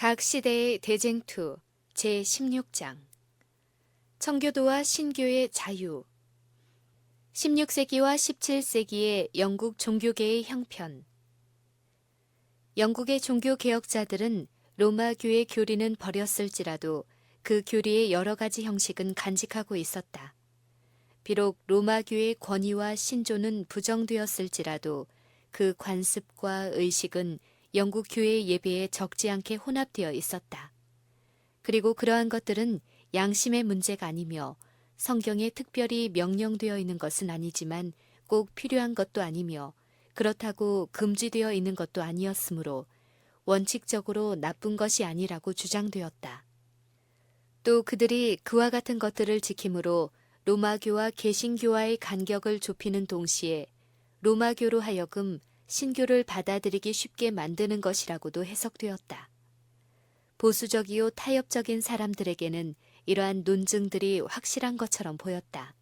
각 시대의 대쟁투 제16장 청교도와 신교의 자유 16세기와 17세기의 영국 종교계의 형편 영국의 종교개혁자들은 로마교의 교리는 버렸을지라도 그 교리의 여러 가지 형식은 간직하고 있었다. 비록 로마교의 권위와 신조는 부정되었을지라도 그 관습과 의식은 영국 교회 예배에 적지 않게 혼합되어 있었다. 그리고 그러한 것들은 양심의 문제가 아니며 성경에 특별히 명령되어 있는 것은 아니지만 꼭 필요한 것도 아니며 그렇다고 금지되어 있는 것도 아니었으므로 원칙적으로 나쁜 것이 아니라고 주장되었다. 또 그들이 그와 같은 것들을 지킴으로 로마교와 개신교와의 간격을 좁히는 동시에 로마교로 하여금 신교를 받아들이기 쉽게 만드는 것이라고도 해석되었다. 보수적이요 타협적인 사람들에게는 이러한 논증들이 확실한 것처럼 보였다.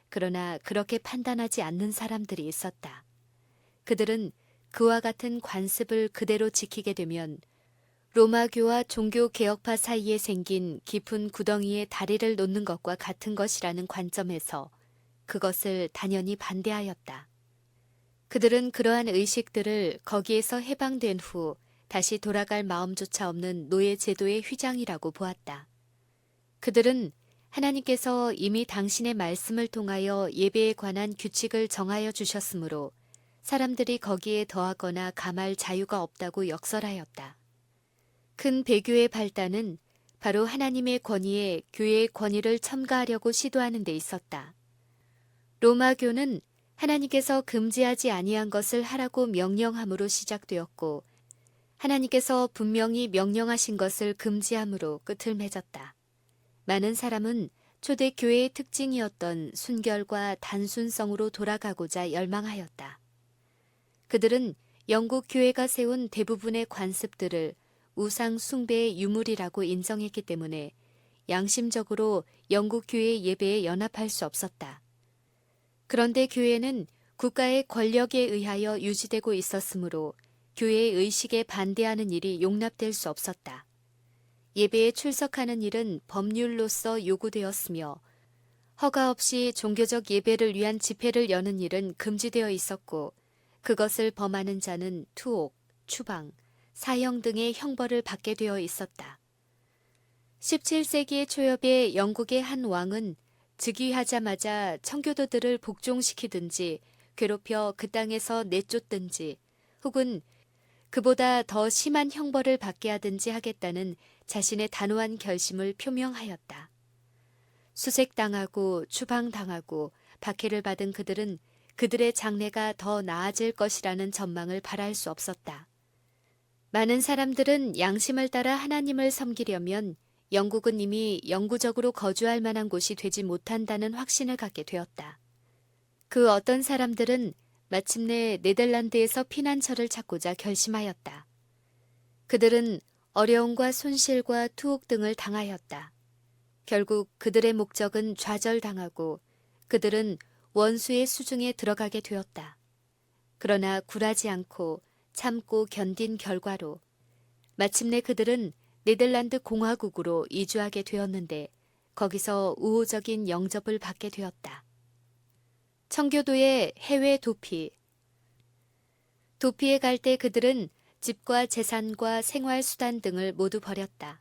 그러나 그렇게 판단하지 않는 사람들이 있었다. 그들은 그와 같은 관습을 그대로 지키게 되면 로마교와 종교개혁파 사이에 생긴 깊은 구덩이에 다리를 놓는 것과 같은 것이라는 관점에서 그것을 단연히 반대하였다. 그들은 그러한 의식들을 거기에서 해방된 후 다시 돌아갈 마음조차 없는 노예 제도의 휘장이라고 보았다. 그들은 하나님께서 이미 당신의 말씀을 통하여 예배에 관한 규칙을 정하여 주셨으므로 사람들이 거기에 더하거나 감할 자유가 없다고 역설하였다. 큰 배교의 발단은 바로 하나님의 권위에 교회의 권위를 첨가하려고 시도하는 데 있었다. 로마교는 하나님께서 금지하지 아니한 것을 하라고 명령함으로 시작되었고 하나님께서 분명히 명령하신 것을 금지함으로 끝을 맺었다. 많은 사람은 초대 교회의 특징이었던 순결과 단순성으로 돌아가고자 열망하였다. 그들은 영국 교회가 세운 대부분의 관습들을 우상 숭배의 유물이라고 인정했기 때문에 양심적으로 영국 교회의 예배에 연합할 수 없었다. 그런데 교회는 국가의 권력에 의하여 유지되고 있었으므로 교회의 의식에 반대하는 일이 용납될 수 없었다. 예배에 출석하는 일은 법률로서 요구되었으며 허가 없이 종교적 예배를 위한 집회를 여는 일은 금지되어 있었고 그것을 범하는 자는 투옥, 추방, 사형 등의 형벌을 받게 되어 있었다. 17세기의 초엽에 영국의 한 왕은 즉위하자마자 청교도들을 복종시키든지 괴롭혀 그 땅에서 내쫓든지 혹은 그보다 더 심한 형벌을 받게 하든지 하겠다는 자신의 단호한 결심을 표명하였다. 수색당하고 추방당하고 박해를 받은 그들은 그들의 장래가 더 나아질 것이라는 전망을 바랄 수 없었다. 많은 사람들은 양심을 따라 하나님을 섬기려면 영국은 이미 영구적으로 거주할 만한 곳이 되지 못한다는 확신을 갖게 되었다. 그 어떤 사람들은 마침내 네덜란드에서 피난처를 찾고자 결심하였다. 그들은 어려움과 손실과 투옥 등을 당하였다. 결국 그들의 목적은 좌절당하고 그들은 원수의 수중에 들어가게 되었다. 그러나 굴하지 않고 참고 견딘 결과로 마침내 그들은 네덜란드 공화국으로 이주하게 되었는데 거기서 우호적인 영접을 받게 되었다. 청교도의 해외 도피. 도피에 갈 때 그들은 집과 재산과 생활수단 등을 모두 버렸다.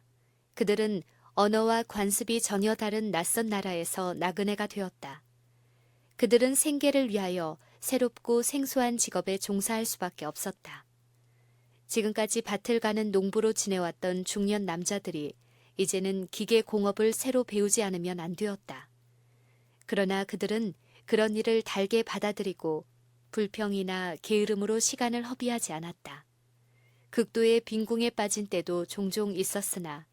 그들은 언어와 관습이 전혀 다른 낯선 나라에서 나그네가 되었다. 그들은 생계를 위하여 새롭고 생소한 직업에 종사할 수밖에 없었다. 지금까지 밭을 가는 농부로 지내왔던 중년 남자들이 이제는 기계 공업을 새로 배우지 않으면 안 되었다. 그러나 그들은 그런 일을 달게 받아들이고 불평이나 게으름으로 시간을 허비하지 않았다. 극도의 빈궁에 빠진 때도 종종 있었으나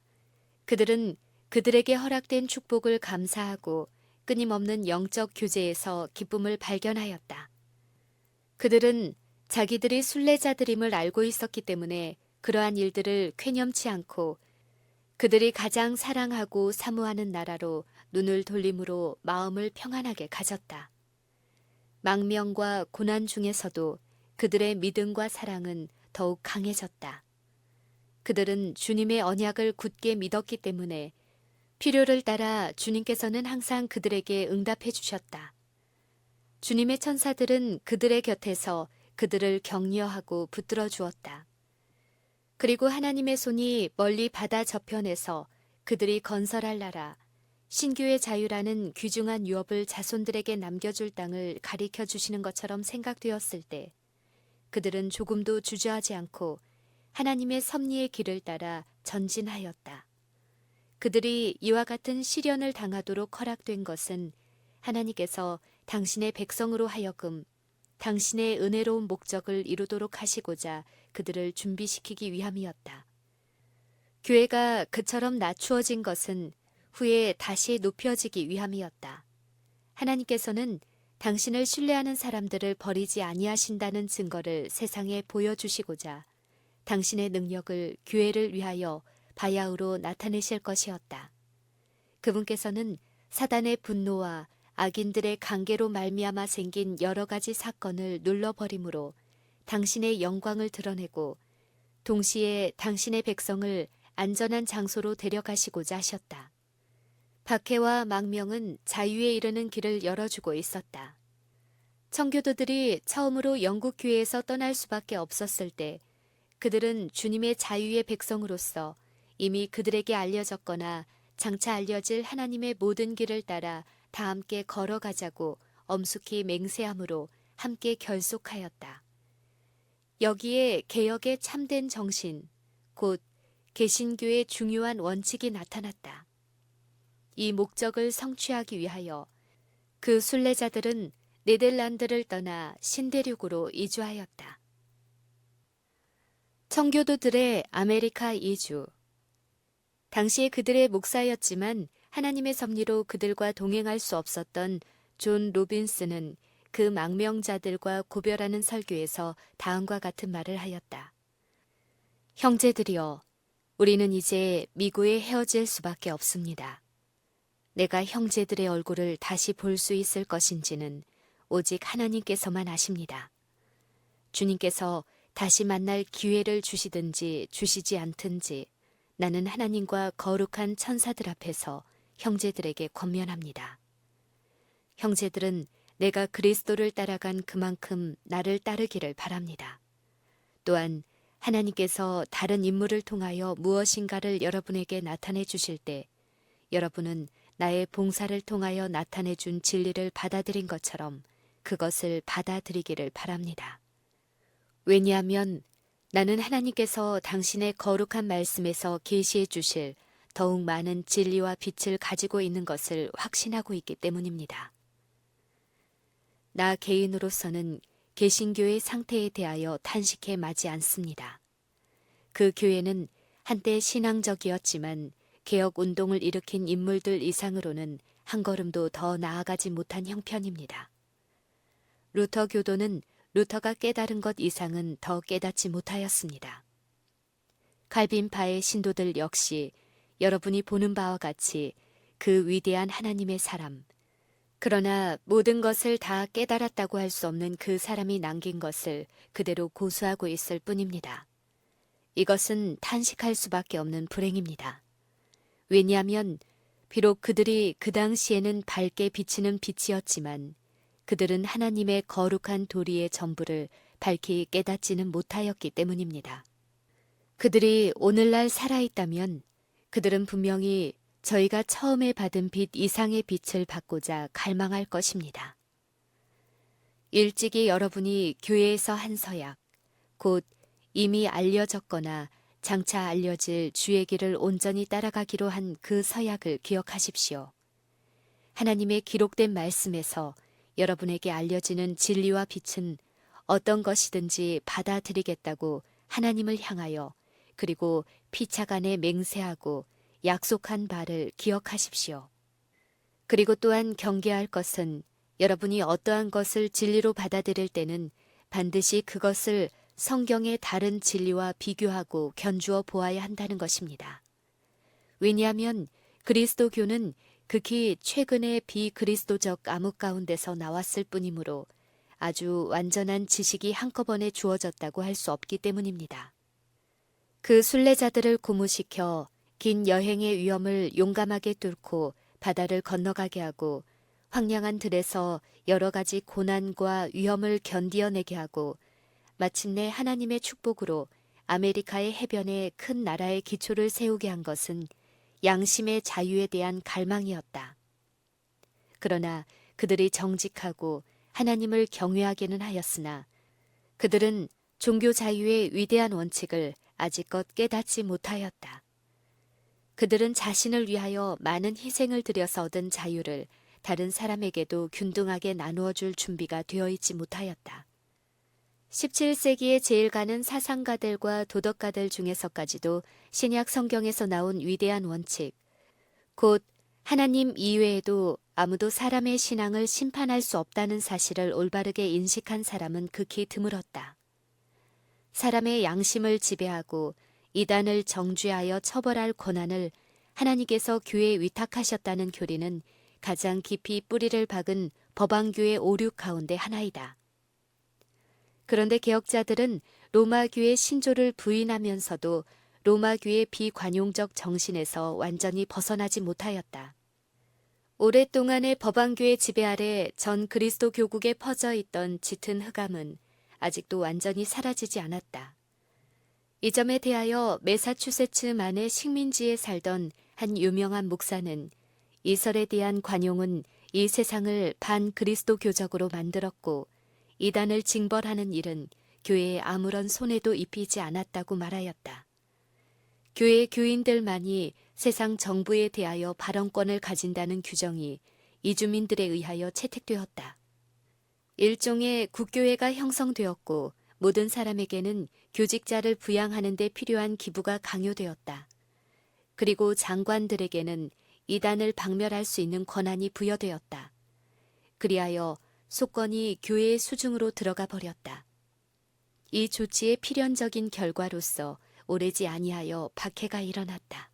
그들은 그들에게 허락된 축복을 감사하고 끊임없는 영적 교제에서 기쁨을 발견하였다. 그들은 자기들이 순례자들임을 알고 있었기 때문에 그러한 일들을 쾌념치 않고 그들이 가장 사랑하고 사모하는 나라로 눈을 돌림으로 마음을 평안하게 가졌다. 망명과 고난 중에서도 그들의 믿음과 사랑은 더욱 강해졌다. 그들은 주님의 언약을 굳게 믿었기 때문에 필요를 따라 주님께서는 항상 그들에게 응답해 주셨다. 주님의 천사들은 그들의 곁에서 그들을 격려하고 붙들어 주었다. 그리고 하나님의 손이 멀리 바다 저편에서 그들이 건설할 나라, 신규의 자유라는 귀중한 유업을 자손들에게 남겨줄 땅을 가리켜 주시는 것처럼 생각되었을 때 그들은 조금도 주저하지 않고 하나님의 섭리의 길을 따라 전진하였다. 그들이 이와 같은 시련을 당하도록 허락된 것은 하나님께서 당신의 백성으로 하여금 당신의 은혜로운 목적을 이루도록 하시고자 그들을 준비시키기 위함이었다. 교회가 그처럼 낮추어진 것은 후에 다시 높여지기 위함이었다. 하나님께서는 당신을 신뢰하는 사람들을 버리지 아니하신다는 증거를 세상에 보여주시고자 당신의 능력을 교회를 위하여 바야흐로 나타내실 것이었다. 그분께서는 사단의 분노와 악인들의 관계로 말미암아 생긴 여러 가지 사건을 눌러버림으로 당신의 영광을 드러내고 동시에 당신의 백성을 안전한 장소로 데려가시고자 하셨다. 박해와 망명은 자유에 이르는 길을 열어주고 있었다. 청교도들이 처음으로 영국 교회에서 떠날 수밖에 없었을 때 그들은 주님의 자유의 백성으로서 이미 그들에게 알려졌거나 장차 알려질 하나님의 모든 길을 따라 다 함께 걸어가자고 엄숙히 맹세함으로 함께 결속하였다. 여기에 개혁의 참된 정신, 곧 개신교의 중요한 원칙이 나타났다. 이 목적을 성취하기 위하여 그 순례자들은 네덜란드를 떠나 신대륙으로 이주하였다. 청교도들의 아메리카 이주. 당시에 그들의 목사였지만 하나님의 섭리로 그들과 동행할 수 없었던 존 로빈스는 그 망명자들과 고별하는 설교에서 다음과 같은 말을 하였다. 형제들이여, 우리는 이제 미국에 헤어질 수밖에 없습니다. 내가 형제들의 얼굴을 다시 볼 수 있을 것인지는 오직 하나님께서만 아십니다. 주님께서 다시 만날 기회를 주시든지 주시지 않든지 나는 하나님과 거룩한 천사들 앞에서 형제들에게 권면합니다. 형제들은 내가 그리스도를 따라간 그만큼 나를 따르기를 바랍니다. 또한 하나님께서 다른 인물을 통하여 무엇인가를 여러분에게 나타내 주실 때 여러분은 나의 봉사를 통하여 나타내 준 진리를 받아들인 것처럼 그것을 받아들이기를 바랍니다. 왜냐하면 나는 하나님께서 당신의 거룩한 말씀에서 계시해 주실 더욱 많은 진리와 빛을 가지고 있는 것을 확신하고 있기 때문입니다. 나 개인으로서는 개신교의 상태에 대하여 탄식해 마지 않습니다. 그 교회는 한때 신앙적이었지만 개혁 운동을 일으킨 인물들 이상으로는 한 걸음도 더 나아가지 못한 형편입니다. 루터 교도는 루터가 깨달은 것 이상은 더 깨닫지 못하였습니다. 칼빈파의 신도들 역시 여러분이 보는 바와 같이 그 위대한 하나님의 사람, 그러나 모든 것을 다 깨달았다고 할 수 없는 그 사람이 남긴 것을 그대로 고수하고 있을 뿐입니다. 이것은 탄식할 수밖에 없는 불행입니다. 왜냐하면 비록 그들이 그 당시에는 밝게 비치는 빛이었지만 그들은 하나님의 거룩한 도리의 전부를 밝히 깨닫지는 못하였기 때문입니다. 그들이 오늘날 살아있다면 그들은 분명히 저희가 처음에 받은 빛 이상의 빛을 받고자 갈망할 것입니다. 일찍이 여러분이 교회에서 한 서약, 곧 이미 알려졌거나 장차 알려질 주의 길을 온전히 따라가기로 한 그 서약을 기억하십시오. 하나님의 기록된 말씀에서 여러분에게 알려지는 진리와 빛은 어떤 것이든지 받아들이겠다고 하나님을 향하여 그리고 피차간에 맹세하고 약속한 바를 기억하십시오. 그리고 또한 경계할 것은 여러분이 어떠한 것을 진리로 받아들일 때는 반드시 그것을 성경의 다른 진리와 비교하고 견주어 보아야 한다는 것입니다. 왜냐하면 그리스도교는 극히 최근의 비그리스도적 암흑 가운데서 나왔을 뿐이므로 아주 완전한 지식이 한꺼번에 주어졌다고 할 수 없기 때문입니다. 그 순례자들을 고무시켜 긴 여행의 위험을 용감하게 뚫고 바다를 건너가게 하고 황량한 들에서 여러 가지 고난과 위험을 견디어내게 하고 마침내 하나님의 축복으로 아메리카의 해변에 큰 나라의 기초를 세우게 한 것은 양심의 자유에 대한 갈망이었다. 그러나 그들이 정직하고 하나님을 경외하기는 하였으나 그들은 종교 자유의 위대한 원칙을 아직껏 깨닫지 못하였다. 그들은 자신을 위하여 많은 희생을 들여서 얻은 자유를 다른 사람에게도 균등하게 나누어 줄 준비가 되어 있지 못하였다. 17세기에 제일 가는 사상가들과 도덕가들 중에서까지도 신약 성경에서 나온 위대한 원칙, 곧 하나님 이외에도 아무도 사람의 신앙을 심판할 수 없다는 사실을 올바르게 인식한 사람은 극히 드물었다. 사람의 양심을 지배하고 이단을 정죄하여 처벌할 권한을 하나님께서 교회에 위탁하셨다는 교리는 가장 깊이 뿌리를 박은 법왕교의 오류 가운데 하나이다. 그런데 개혁자들은 로마교의 신조를 부인하면서도 로마교의 비관용적 정신에서 완전히 벗어나지 못하였다. 오랫동안의 법왕교의 지배 아래 전 그리스도 교국에 퍼져 있던 짙은 흑암은 아직도 완전히 사라지지 않았다. 이 점에 대하여 매사추세츠만의 식민지에 살던 한 유명한 목사는 이설에 대한 관용은 이 세상을 반그리스도교적으로 만들었고 이단을 징벌하는 일은 교회에 아무런 손해도 입히지 않았다고 말하였다. 교회 교인들만이 세상 정부에 대하여 발언권을 가진다는 규정이 이주민들에 의하여 채택되었다. 일종의 국교회가 형성되었고 모든 사람에게는 교직자를 부양하는 데 필요한 기부가 강요되었다. 그리고 장관들에게는 이단을 박멸할 수 있는 권한이 부여되었다. 그리하여 속건이 교회의 수중으로 들어가 버렸다. 이 조치의 필연적인 결과로서 오래지 아니하여 박해가 일어났다.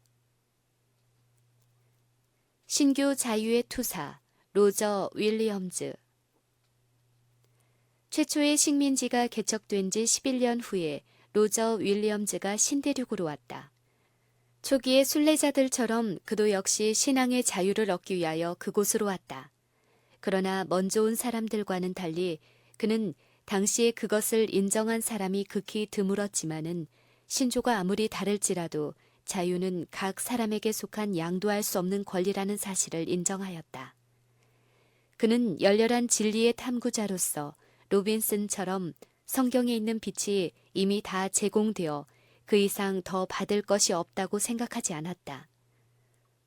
신교 자유의 투사 로저 윌리엄즈. 최초의 식민지가 개척된 지 11년 후에 로저 윌리엄즈가 신대륙으로 왔다. 초기의 순례자들처럼 그도 역시 신앙의 자유를 얻기 위하여 그곳으로 왔다. 그러나 먼저 온 사람들과는 달리 그는 당시에 그것을 인정한 사람이 극히 드물었지만은 신조가 아무리 다를지라도 자유는 각 사람에게 속한 양도할 수 없는 권리라는 사실을 인정하였다. 그는 열렬한 진리의 탐구자로서 로빈슨처럼 성경에 있는 빛이 이미 다 제공되어 그 이상 더 받을 것이 없다고 생각하지 않았다.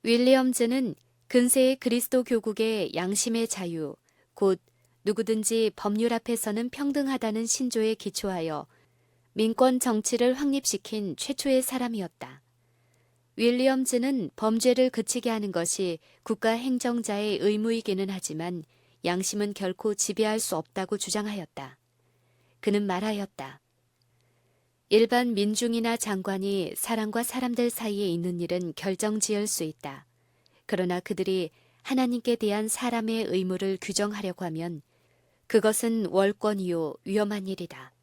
윌리엄즈는 근세의 그리스도 교국의 양심의 자유, 곧 누구든지 법률 앞에서는 평등하다는 신조에 기초하여 민권 정치를 확립시킨 최초의 사람이었다. 윌리엄즈는 범죄를 그치게 하는 것이 국가 행정자의 의무이기는 하지만 양심은 결코 지배할 수 없다고 주장하였다. 그는 말하였다. 일반 민중이나 장관이 사람과 사람들 사이에 있는 일은 결정지을 수 있다. 그러나 그들이 하나님께 대한 사람의 의무를 규정하려고 하면 그것은 월권이요 위험한 일이다.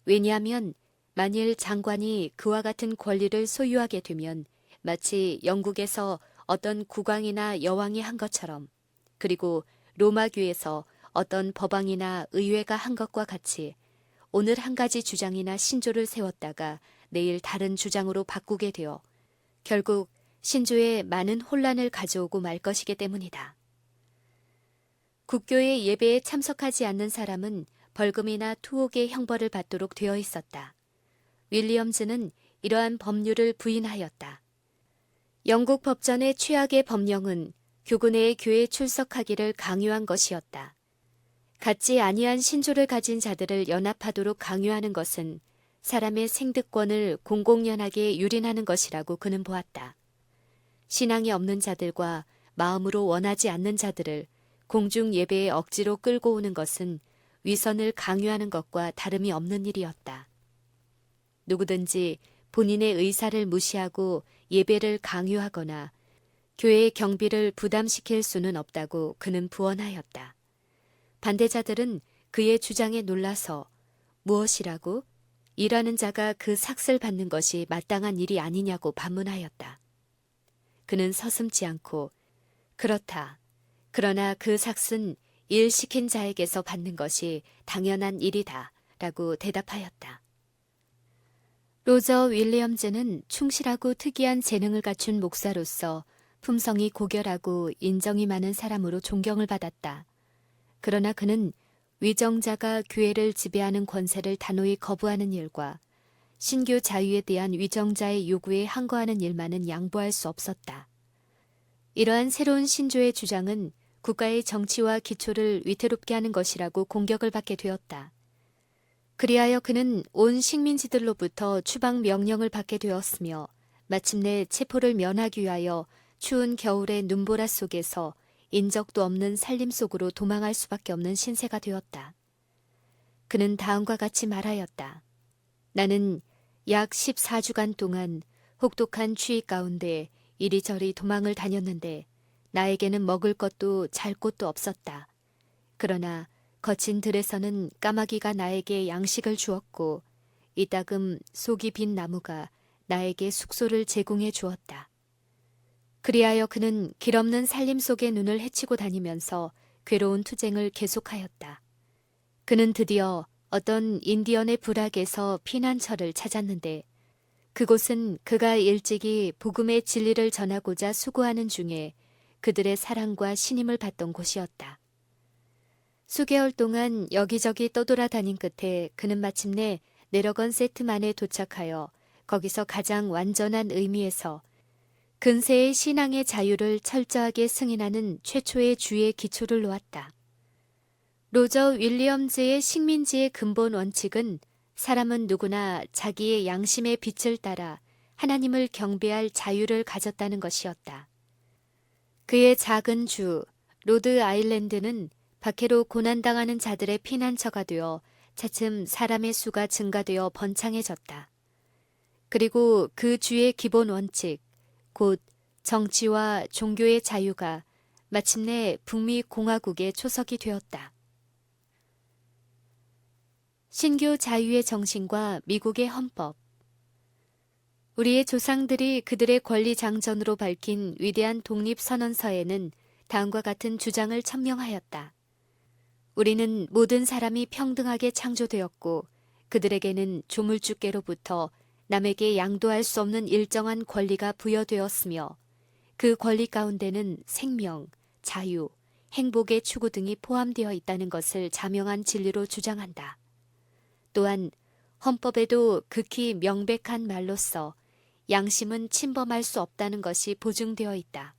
왜냐하면 만일 장관이 그와 같은 권리를 소유하게 되면 마치 영국에서 어떤 국왕이나 여왕이 한 것처럼, 그리고 로마교에서 어떤 법왕이나 의회가 한 것과 같이 오늘 한 가지 주장이나 신조를 세웠다가 내일 다른 주장으로 바꾸게 되어 결국 신조에 많은 혼란을 가져오고 말 것이기 때문이다. 국교의 예배에 참석하지 않는 사람은 벌금이나 투옥의 형벌을 받도록 되어 있었다. 윌리엄즈는 이러한 법률을 부인하였다. 영국 법전의 최악의 법령은 교구내의 교회에 출석하기를 강요한 것이었다. 갖지 아니한 신조를 가진 자들을 연합하도록 강요하는 것은 사람의 생득권을 공공연하게 유린하는 것이라고 그는 보았다. 신앙이 없는 자들과 마음으로 원하지 않는 자들을 공중 예배에 억지로 끌고 오는 것은 위선을 강요하는 것과 다름이 없는 일이었다. 누구든지 본인의 의사를 무시하고 예배를 강요하거나 교회의 경비를 부담시킬 수는 없다고 그는 부언하였다. 반대자들은 그의 주장에 놀라서 무엇이라고? 일하는 자가 그 삭을 받는 것이 마땅한 일이 아니냐고 반문하였다. 그는 서슴지 않고 그렇다. 그러나 그 삭은 일 시킨 자에게서 받는 것이 당연한 일이다 라고 대답하였다. 로저 윌리엄즈는 충실하고 특이한 재능을 갖춘 목사로서 품성이 고결하고 인정이 많은 사람으로 존경을 받았다. 그러나 그는 위정자가 교회를 지배하는 권세를 단호히 거부하는 일과 신교 자유에 대한 위정자의 요구에 항거하는 일만은 양보할 수 없었다. 이러한 새로운 신조의 주장은 국가의 정치와 기초를 위태롭게 하는 것이라고 공격을 받게 되었다. 그리하여 그는 온 식민지들로부터 추방 명령을 받게 되었으며 마침내 체포를 면하기 위하여 추운 겨울의 눈보라 속에서 인적도 없는 살림 속으로 도망할 수밖에 없는 신세가 되었다. 그는 다음과 같이 말하였다. 나는 약 14주간 동안 혹독한 추위 가운데 이리저리 도망을 다녔는데 나에게는 먹을 것도 잘 곳도 없었다. 그러나 거친 들에서는 까마귀가 나에게 양식을 주었고 이따금 속이 빈 나무가 나에게 숙소를 제공해 주었다. 그리하여 그는 길없는 살림 속에 눈을 헤치고 다니면서 괴로운 투쟁을 계속하였다. 그는 드디어 어떤 인디언의 부락에서 피난처를 찾았는데 그곳은 그가 일찍이 복음의 진리를 전하고자 수고하는 중에 그들의 사랑과 신임을 받던 곳이었다. 수개월 동안 여기저기 떠돌아다닌 끝에 그는 마침내 내려건 세트만에 도착하여 거기서 가장 완전한 의미에서 근세의 신앙의 자유를 철저하게 승인하는 최초의 주의 기초를 놓았다. 로저 윌리엄즈의 식민지의 근본 원칙은 사람은 누구나 자기의 양심의 빛을 따라 하나님을 경배할 자유를 가졌다는 것이었다. 그의 작은 주 로드 아일랜드는 박해로 고난당하는 자들의 피난처가 되어 차츰 사람의 수가 증가되어 번창해졌다. 그리고 그 주의 기본 원칙, 곧 정치와 종교의 자유가 마침내 북미 공화국의 초석이 되었다. 신교 자유의 정신과 미국의 헌법. 우리의 조상들이 그들의 권리 장전으로 밝힌 위대한 독립선언서에는 다음과 같은 주장을 천명하였다. 우리는 모든 사람이 평등하게 창조되었고 그들에게는 조물주께로부터 남에게 양도할 수 없는 일정한 권리가 부여되었으며 그 권리 가운데는 생명, 자유, 행복의 추구 등이 포함되어 있다는 것을 자명한 진리로 주장한다. 또한 헌법에도 극히 명백한 말로써 양심은 침범할 수 없다는 것이 보증되어 있다.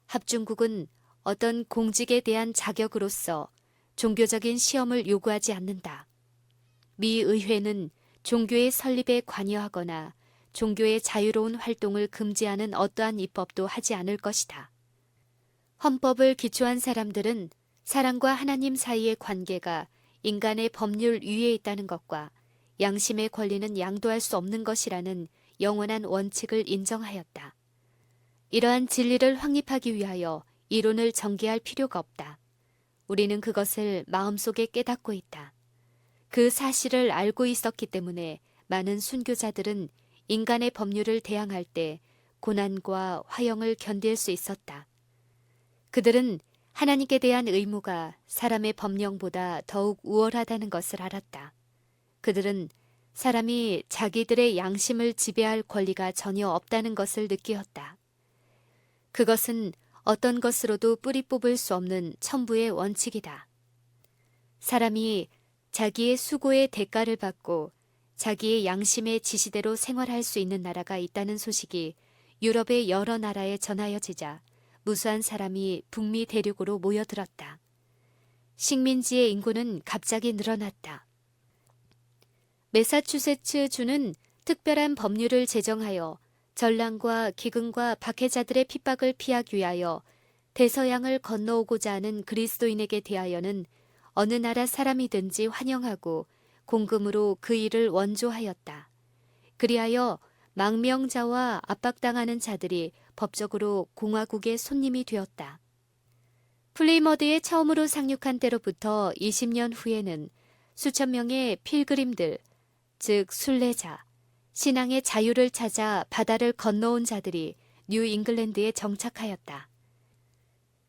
합중국은 어떤 공직에 대한 자격으로서 종교적인 시험을 요구하지 않는다. 미 의회는 종교의 설립에 관여하거나 종교의 자유로운 활동을 금지하는 어떠한 입법도 하지 않을 것이다. 헌법을 기초한 사람들은 사람과 하나님 사이의 관계가 인간의 법률 위에 있다는 것과 양심의 권리는 양도할 수 없는 것이라는 영원한 원칙을 인정하였다. 이러한 진리를 확립하기 위하여 이론을 전개할 필요가 없다. 우리는 그것을 마음속에 깨닫고 있다. 그 사실을 알고 있었기 때문에 많은 순교자들은 인간의 법률을 대항할 때 고난과 화형을 견딜 수 있었다. 그들은 하나님께 대한 의무가 사람의 법령보다 더욱 우월하다는 것을 알았다. 그들은 사람이 자기들의 양심을 지배할 권리가 전혀 없다는 것을 느끼었다. 그것은 어떤 것으로도 뿌리 뽑을 수 없는 천부의 원칙이다. 사람이 자기의 수고의 대가를 받고 자기의 양심의 지시대로 생활할 수 있는 나라가 있다는 소식이 유럽의 여러 나라에 전하여지자 무수한 사람이 북미 대륙으로 모여들었다. 식민지의 인구는 갑자기 늘어났다. 매사추세츠 주는 특별한 법률을 제정하여 전랑과 기근과 박해자들의 핍박을 피하기 위하여 대서양을 건너오고자 하는 그리스도인에게 대하여는 어느 나라 사람이든지 환영하고 공금으로 그 일을 원조하였다. 그리하여 망명자와 압박당하는 자들이 법적으로 공화국의 손님이 되었다. 플리머드에 처음으로 상륙한 때로부터 20년 후에는 수천 명의 필그림들, 즉 순례자, 신앙의 자유를 찾아 바다를 건너온 자들이 뉴 잉글랜드에 정착하였다.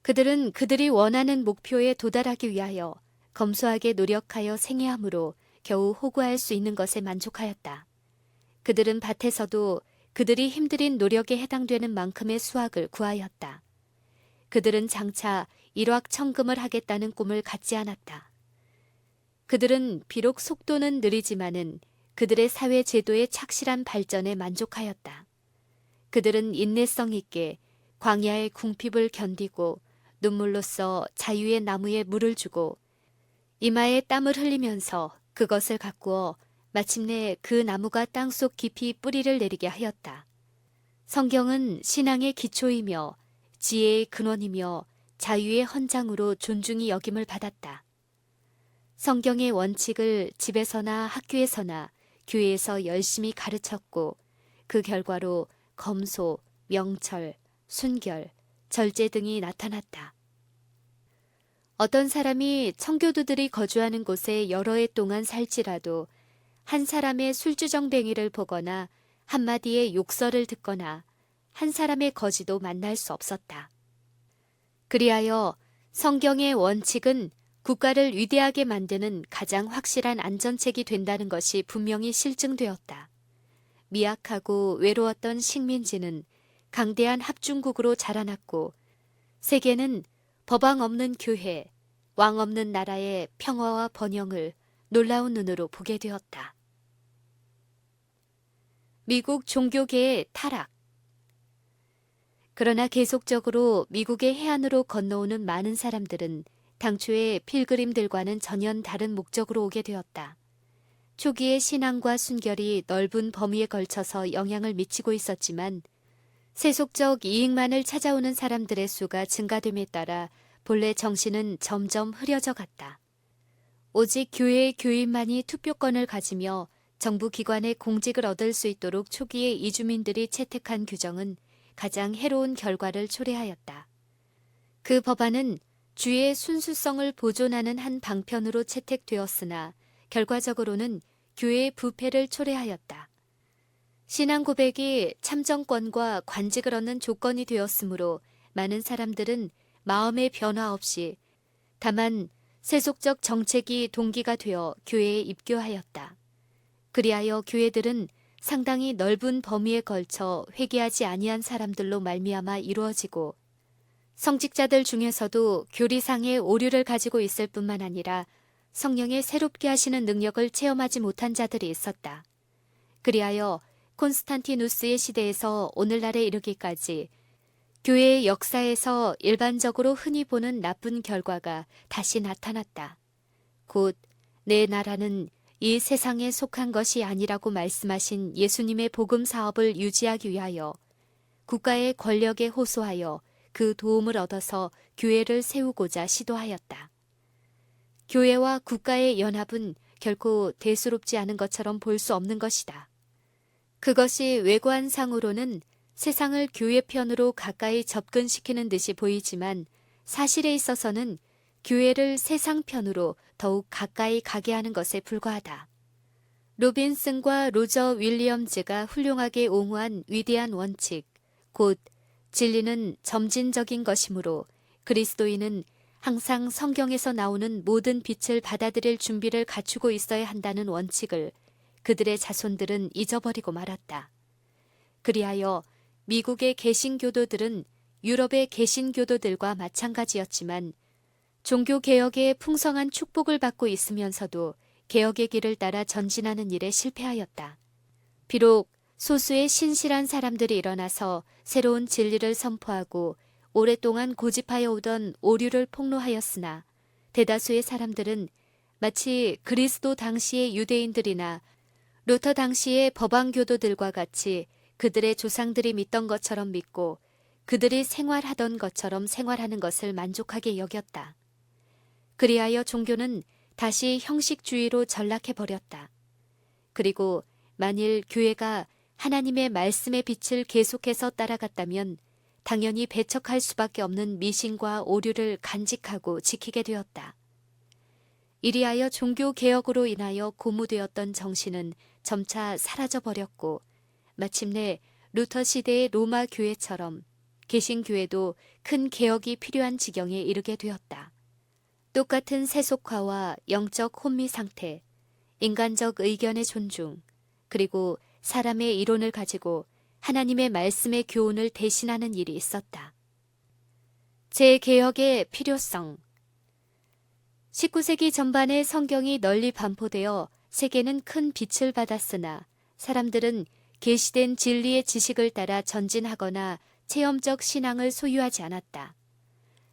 그들은 그들이 원하는 목표에 도달하기 위하여 검소하게 노력하여 생애함으로 겨우 호구할 수 있는 것에 만족하였다. 그들은 밭에서도 그들이 힘들인 노력에 해당되는 만큼의 수확을 구하였다. 그들은 장차 일확천금을 하겠다는 꿈을 갖지 않았다. 그들은 비록 속도는 느리지만은 그들의 사회 제도의 착실한 발전에 만족하였다. 그들은 인내성 있게 광야의 궁핍을 견디고 눈물로써 자유의 나무에 물을 주고 이마에 땀을 흘리면서 그것을 가꾸어 마침내 그 나무가 땅속 깊이 뿌리를 내리게 하였다. 성경은 신앙의 기초이며 지혜의 근원이며 자유의 헌장으로 존중이 여김을 받았다. 성경의 원칙을 집에서나 학교에서나 교회에서 열심히 가르쳤고 그 결과로 검소, 명철, 순결, 절제 등이 나타났다. 어떤 사람이 청교도들이 거주하는 곳에 여러 해 동안 살지라도 한 사람의 술주정뱅이를 보거나 한마디의 욕설을 듣거나 한 사람의 거지도 만날 수 없었다. 그리하여 성경의 원칙은 국가를 위대하게 만드는 가장 확실한 안전책이 된다는 것이 분명히 실증되었다. 미약하고 외로웠던 식민지는 강대한 합중국으로 자라났고 세계는 법왕 없는 교회, 왕 없는 나라의 평화와 번영을 놀라운 눈으로 보게 되었다. 미국 종교계의 타락. 그러나 계속적으로 미국의 해안으로 건너오는 많은 사람들은 당초의 필그림들과는 전혀 다른 목적으로 오게 되었다. 초기의 신앙과 순결이 넓은 범위에 걸쳐서 영향을 미치고 있었지만 세속적 이익만을 찾아오는 사람들의 수가 증가됨에 따라 본래 정신은 점점 흐려져 갔다. 오직 교회의 교인만이 투표권을 가지며 정부 기관의 공직을 얻을 수 있도록 초기에 이주민들이 채택한 규정은 가장 해로운 결과를 초래하였다. 그 법안은 주의 순수성을 보존하는 한 방편으로 채택되었으나 결과적으로는 교회의 부패를 초래하였다. 신앙 고백이 참정권과 관직을 얻는 조건이 되었으므로 많은 사람들은 마음의 변화 없이 다만 세속적 정책이 동기가 되어 교회에 입교하였다. 그리하여 교회들은 상당히 넓은 범위에 걸쳐 회개하지 아니한 사람들로 말미암아 이루어지고 성직자들 중에서도 교리상의 오류를 가지고 있을 뿐만 아니라 성령의 새롭게 하시는 능력을 체험하지 못한 자들이 있었다. 그리하여 콘스탄티누스의 시대에서 오늘날에 이르기까지 교회의 역사에서 일반적으로 흔히 보는 나쁜 결과가 다시 나타났다. 곧 내 나라는 이 세상에 속한 것이 아니라고 말씀하신 예수님의 복음 사업을 유지하기 위하여 국가의 권력에 호소하여 그 도움을 얻어서 교회를 세우고자 시도하였다. 교회와 국가의 연합은 결코 대수롭지 않은 것처럼 볼 수 없는 것이다. 그것이 외관상으로는 세상을 교회 편으로 가까이 접근시키는 듯이 보이지만 사실에 있어서는 교회를 세상 편으로 더욱 가까이 가게 하는 것에 불과하다. 로빈슨과 로저 윌리엄즈가 훌륭하게 옹호한 위대한 원칙, 곧 진리는 점진적인 것이므로 그리스도인은 항상 성경에서 나오는 모든 빛을 받아들일 준비를 갖추고 있어야 한다는 원칙을 그들의 자손들은 잊어버리고 말았다. 그리하여 미국의 개신교도들은 유럽의 개신교도들과 마찬가지였지만 종교개혁의 풍성한 축복을 받고 있으면서도 개혁의 길을 따라 전진하는 일에 실패하였다. 비록 소수의 신실한 사람들이 일어나서 새로운 진리를 선포하고 오랫동안 고집하여 오던 오류를 폭로하였으나 대다수의 사람들은 마치 그리스도 당시의 유대인들이나 루터 당시의 법왕교도들과 같이 그들의 조상들이 믿던 것처럼 믿고 그들이 생활하던 것처럼 생활하는 것을 만족하게 여겼다. 그리하여 종교는 다시 형식주의로 전락해버렸다. 그리고 만일 교회가 하나님의 말씀의 빛을 계속해서 따라갔다면 당연히 배척할 수밖에 없는 미신과 오류를 간직하고 지키게 되었다. 이리하여 종교 개혁으로 인하여 고무되었던 정신은 점차 사라져 버렸고 마침내 루터 시대의 로마 교회처럼 개신교회도 큰 개혁이 필요한 지경에 이르게 되었다. 똑같은 세속화와 영적 혼미 상태, 인간적 의견의 존중, 그리고 사람의 이론을 가지고 하나님의 말씀의 교훈을 대신하는 일이 있었다. 재개혁의 필요성. 19세기 전반에 성경이 널리 반포되어 세계는 큰 빛을 받았으나 사람들은 계시된 진리의 지식을 따라 전진하거나 체험적 신앙을 소유하지 않았다.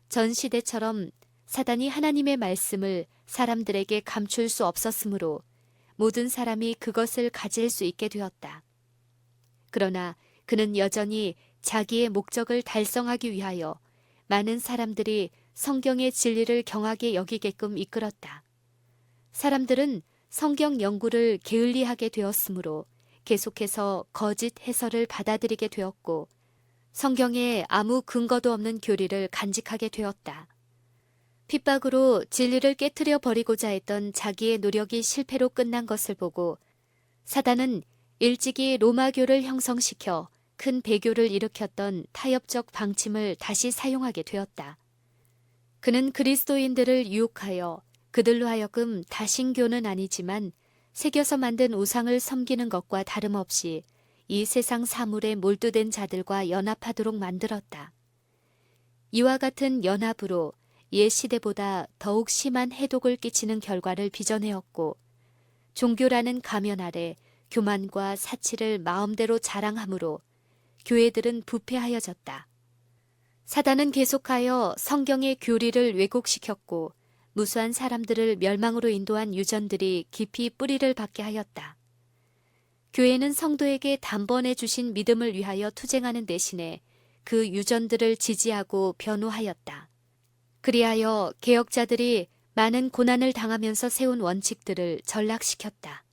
전 시대처럼 사단이 하나님의 말씀을 사람들에게 감출 수 없었으므로 모든 사람이 그것을 가질 수 있게 되었다. 그러나 그는 여전히 자기의 목적을 달성하기 위하여 많은 사람들이 성경의 진리를 경하게 여기게끔 이끌었다. 사람들은 성경 연구를 게을리하게 되었으므로 계속해서 거짓 해설을 받아들이게 되었고 성경에 아무 근거도 없는 교리를 간직하게 되었다. 핍박으로 진리를 깨트려 버리고자 했던 자기의 노력이 실패로 끝난 것을 보고 사단은 일찍이 로마교를 형성시켜 큰 배교를 일으켰던 타협적 방침을 다시 사용하게 되었다. 그는 그리스도인들을 유혹하여 그들로 하여금 다신교는 아니지만 새겨서 만든 우상을 섬기는 것과 다름없이 이 세상 사물에 몰두된 자들과 연합하도록 만들었다. 이와 같은 연합으로 옛 시대보다 더욱 심한 해독을 끼치는 결과를 빚어내었고 종교라는 가면 아래 교만과 사치를 마음대로 자랑함으로 교회들은 부패하여졌다. 사단은 계속하여 성경의 교리를 왜곡시켰고 무수한 사람들을 멸망으로 인도한 유전들이 깊이 뿌리를 박게 하였다. 교회는 성도에게 단번에 주신 믿음을 위하여 투쟁하는 대신에 그 유전들을 지지하고 변호하였다. 그리하여 개혁자들이 많은 고난을 당하면서 세운 원칙들을 전락시켰다.